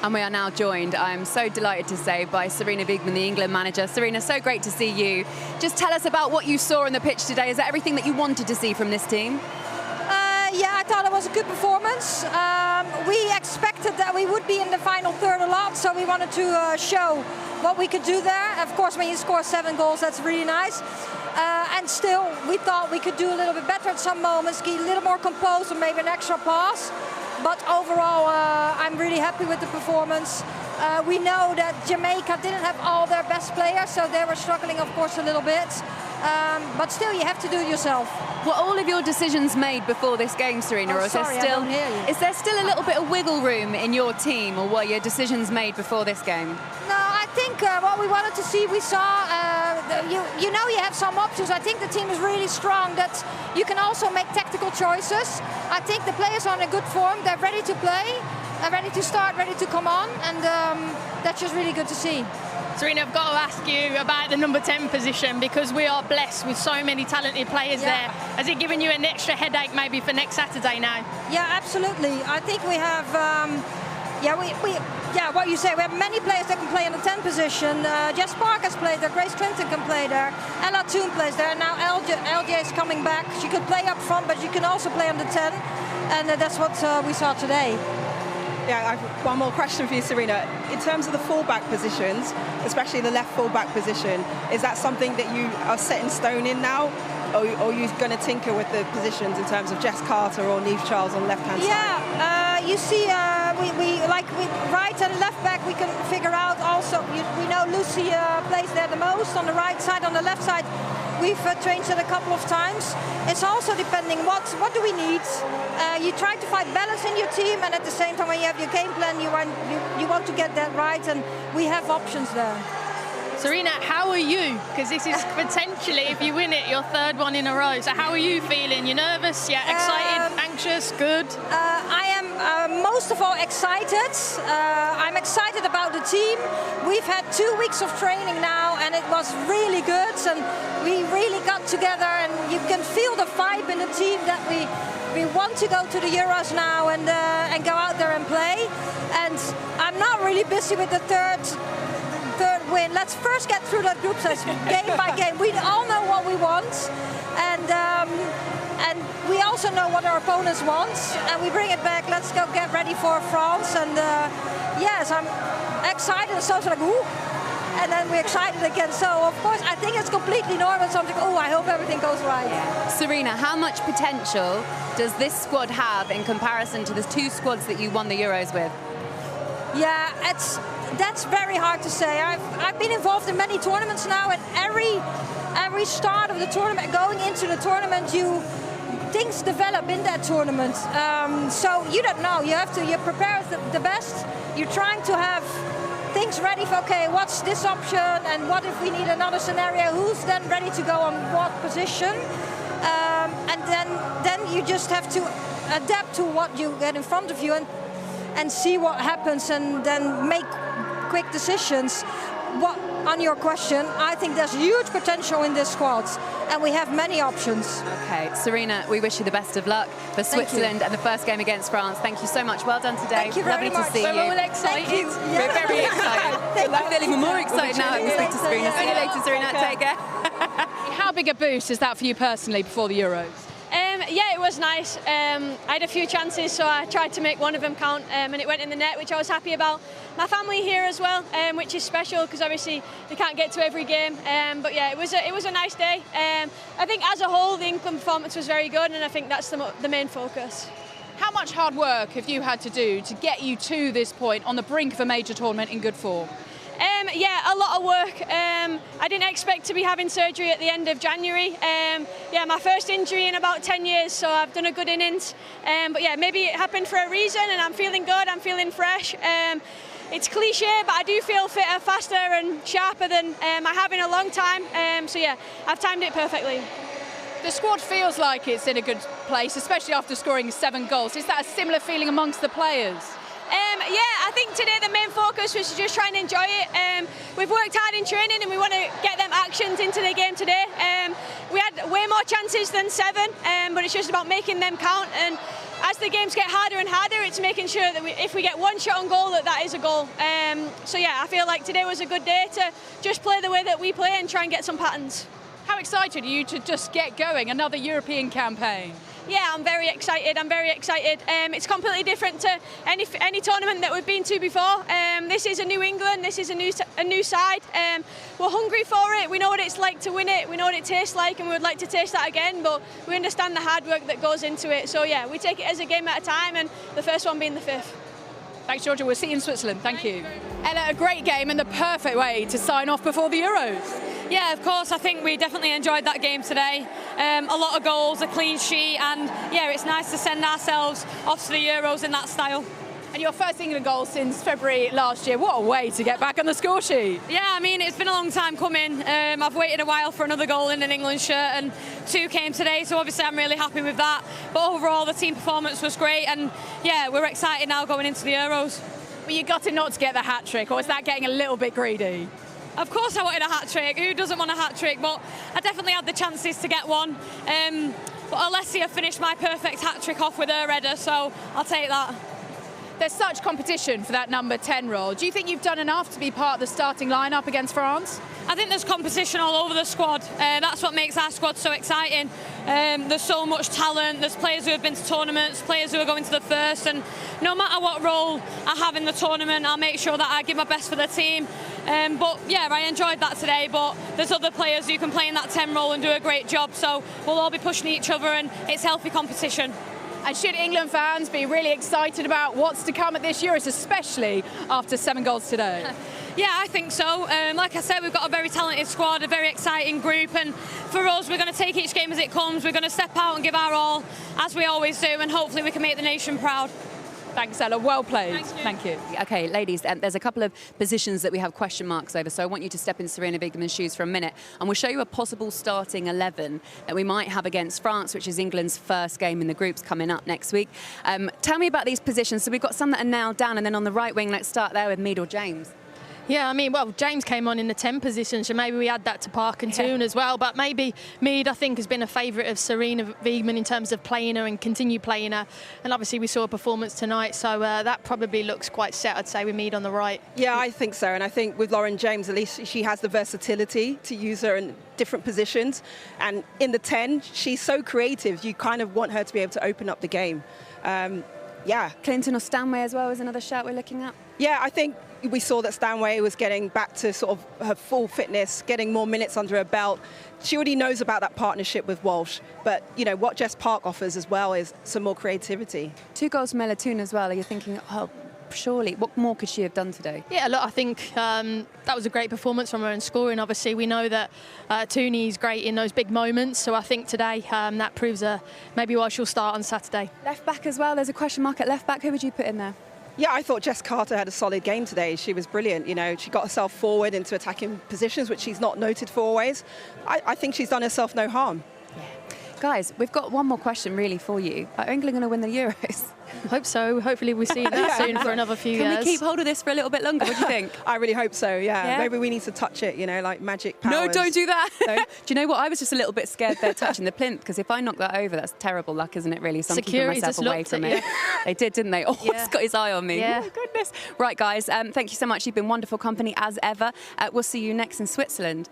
And we are now joined, I'm so delighted to say, by Sarina Wiegman, the England manager. Sarina, so great to see you. Just tell us about what you saw on the pitch today. Is that everything that you wanted to see from this team? Yeah, I thought it was a good performance. We expected that we would be in the final third a lot, so we wanted to show what we could do there. Of course, when you score 7 goals, that's really nice. And still, we thought we could do a little bit better at some moments, get a little more composed and maybe an extra pass. But overall, I'm really happy with the performance. We know that Jamaica didn't have all their best players, so they were struggling, of course, a little bit. But still, you have to do it yourself. Were all of your decisions made before this game, Sarina? Oh, sorry, I don't hear you. Is there still a little bit of wiggle room in your team, or were your decisions made before this game? No, I think what we wanted to see, we saw. You know, you have some options. I think the team is really strong, that you can also make tactical choices. I think the players are in a good form. They're ready to play, ready to start, ready to come on, and that's just really good to see. Sarina, I've got to ask you about the number 10 position, because we are blessed with so many talented players there. Has it given you an extra headache maybe for next Saturday now? Yeah, absolutely. I think we have, what you say, we have many players that can play in the 10 position. Jess Parker's played there, Grace Clinton can play there, Ella Toone plays there, now LJ is coming back. She could play up front, but she can also play on the 10, and that's what we saw today. Yeah, I've one more question for you, Sarina. In terms of the fullback positions, especially the left fullback position, is that something that you are set in stone in now? Or are you going to tinker with the positions in terms of Jess Carter or Neve Charles on the left-hand side? Yeah, you see, we right and left back, we can figure out also. We know Lucy plays there the most on the right side. On the left side, we've changed it a couple of times. It's also depending what do we need. You try to find balance in your team, and at the same time, when you have your game plan, you want to get that right, and we have options there. Sarina, how are you? Because this is potentially, if you win it, your 3rd one in a row. So how are you feeling? You nervous? Yeah, excited, anxious, good? I am most of all excited. I'm excited about the team. We've had 2 weeks of training now, and it was really good. And we really got together, and you can feel the vibe in the team that we want to go to the Euros now and go out there and play. And I'm not really busy with the third win. Let's first get through that group stage game by game. We all know what we want, and we also know what our opponents want, and we bring it back. Let's go get ready for France. And yes, I'm excited. So it's like, ooh, and then we're excited again. So of course, I think it's completely normal. Something. Oh, I hope everything goes right. Sarina, how much potential does this squad have in comparison to the 2 squads that you won the Euros with? Yeah, that's very hard to say. I've been involved in many tournaments now, and every start of the tournament, going into the tournament, things develop in that tournament. So you don't know. You prepare the best. You're trying to have things ready for, okay, what's this option, and what if we need another scenario? Who's then ready to go on what position? And then you just have to adapt to what you get in front of you and see what happens, and then make quick decisions. On your question, I think there's huge potential in this squad, and we have many options. Okay, Sarina, we wish you the best of luck for Switzerland and the first game against France. Thank you so much. Well done today. Thank you very much. Lovely to see you. We're all excited. We're very excited. I'm feeling more excited now. I'm speak to Sarina. See you later, Sarina. Take care. How big a boost is that for you personally before the Euros? Yeah, it was nice. I had a few chances, so I tried to make one of them count, and it went in the net, which I was happy about. My family here as well, which is special, because obviously they can't get to every game. But yeah, it was a nice day. I think as a whole, the England performance was very good, and I think that's the main focus. How much hard work have you had to do to get you to this point on the brink of a major tournament in good form? Yeah, a lot of work. I didn't expect to be having surgery at the end of January. Yeah, my first injury in about 10 years, so I've done a good innings. But yeah, maybe it happened for a reason, and I'm feeling good, I'm feeling fresh. It's cliche, but I do feel fitter, faster and sharper than I have in a long time. So yeah, I've timed it perfectly. The squad feels like it's in a good place, especially after scoring 7 goals. Is that a similar feeling amongst the players? Yeah, I think today the main focus was to just try and enjoy it. We've worked hard in training, and we want to get them actions into the game today. We had way more chances than 7, but it's just about making them count. And as the games get harder and harder, it's making sure that if we get one shot on goal, that is a goal. So yeah, I feel like today was a good day to just play the way that we play and try and get some patterns. How excited are you to just get going, another European campaign? Yeah, I'm very excited. It's completely different to any tournament that we've been to before. This is a new England. This is a new side. We're hungry for it. We know what it's like to win it. We know what it tastes like, and we would like to taste that again. But we understand the hard work that goes into it. So yeah, we take it as a game at a time, and the first one being the 5th. Thanks, Georgia. We'll see you in Switzerland. Thank you. Ella, a great game and the perfect way to sign off before the Euros. Yeah, of course. I think we definitely enjoyed that game today. A lot of goals, a clean sheet, and yeah, it's nice to send ourselves off to the Euros in that style. And your first England goal since February last year. What a way to get back on the score sheet. Yeah, I mean, it's been a long time coming. I've waited a while for another goal in an England shirt, and 2 came today, so obviously I'm really happy with that. But overall, the team performance was great, and yeah, we're excited now going into the Euros. Well, you got it not to get the hat-trick, or is that getting a little bit greedy? Of course I wanted a hat-trick. Who doesn't want a hat-trick? But I definitely had the chances to get one. But Alessia finished my perfect hat-trick off with her header, so I'll take that. There's such competition for that number 10 role. Do you think you've done enough to be part of the starting lineup against France? I think there's competition all over the squad. That's what makes our squad so exciting. There's so much talent. There's players who have been to tournaments, players who are going to the first, and no matter what role I have in the tournament, I'll make sure that I give my best for the team. But yeah, I enjoyed that today, but there's other players who can play in that 10 role and do a great job, so we'll all be pushing each other, and it's healthy competition. And should England fans be really excited about what's to come at this Euros, especially after 7 goals today? Yeah, I think so. Like I said, we've got a very talented squad, a very exciting group, and for us, we're going to take each game as it comes. We're going to step out and give our all, as we always do, and hopefully we can make the nation proud. Thanks, Ella. Well played. Thank you. Okay, ladies, there's a couple of positions that we have question marks over, so I want you to step in Sarina Wiegman's shoes for a minute, and we'll show you a possible starting 11 that we might have against France, which is England's first game in the groups coming up next week. Tell me about these positions. So we've got some that are nailed down, and then on the right wing, let's start there with Mead or James. Yeah, I mean, well, James came on in the 10 position, so maybe we add that to Park and Toone as well. But maybe Mead, I think, has been a favourite of Sarina Wiegman in terms of playing her and continue playing her. And obviously we saw a performance tonight, so that probably looks quite set, I'd say, with Mead on the right. Yeah, I think so. And I think with Lauren James, at least she has the versatility to use her in different positions. And in the 10, she's so creative. You kind of want her to be able to open up the game. Yeah. Clinton or Stanway as well is another shout we're looking at. Yeah, I think we saw that Stanway was getting back to sort of her full fitness, getting more minutes under her belt. She already knows about that partnership with Walsh, but you know what Jess Park offers as well is some more creativity. 2 goals from Ella Toone as well. Are you thinking, oh, surely, what more could she have done today? Yeah, look, I think that was a great performance from her in scoring. Obviously, we know that Toone is great in those big moments, so I think today that proves maybe why she'll start on Saturday. Left back as well. There's a question mark at left back. Who would you put in there? Yeah, I thought Jess Carter had a solid game today. She was brilliant. You know, she got herself forward into attacking positions, which she's not noted for always. I think she's done herself no harm. Yeah. Guys, we've got one more question really for you. Are England going to win the Euros? I hope so. Hopefully we see that soon for another few years. Can we keep hold of this for a little bit longer? What do you think? I really hope so, yeah. Maybe we need to touch it, you know, like magic powers. No, don't do that. No. Do you know what? I was just a little bit scared they're touching the plinth, because if I knock that over, that's terrible luck, isn't it, really? So I'm keeping myself away from it. They did, didn't they? Oh, he's got his eye on me. Yeah. Oh, my goodness. Right, guys, thank you so much. You've been wonderful company as ever. We'll see you next in Switzerland.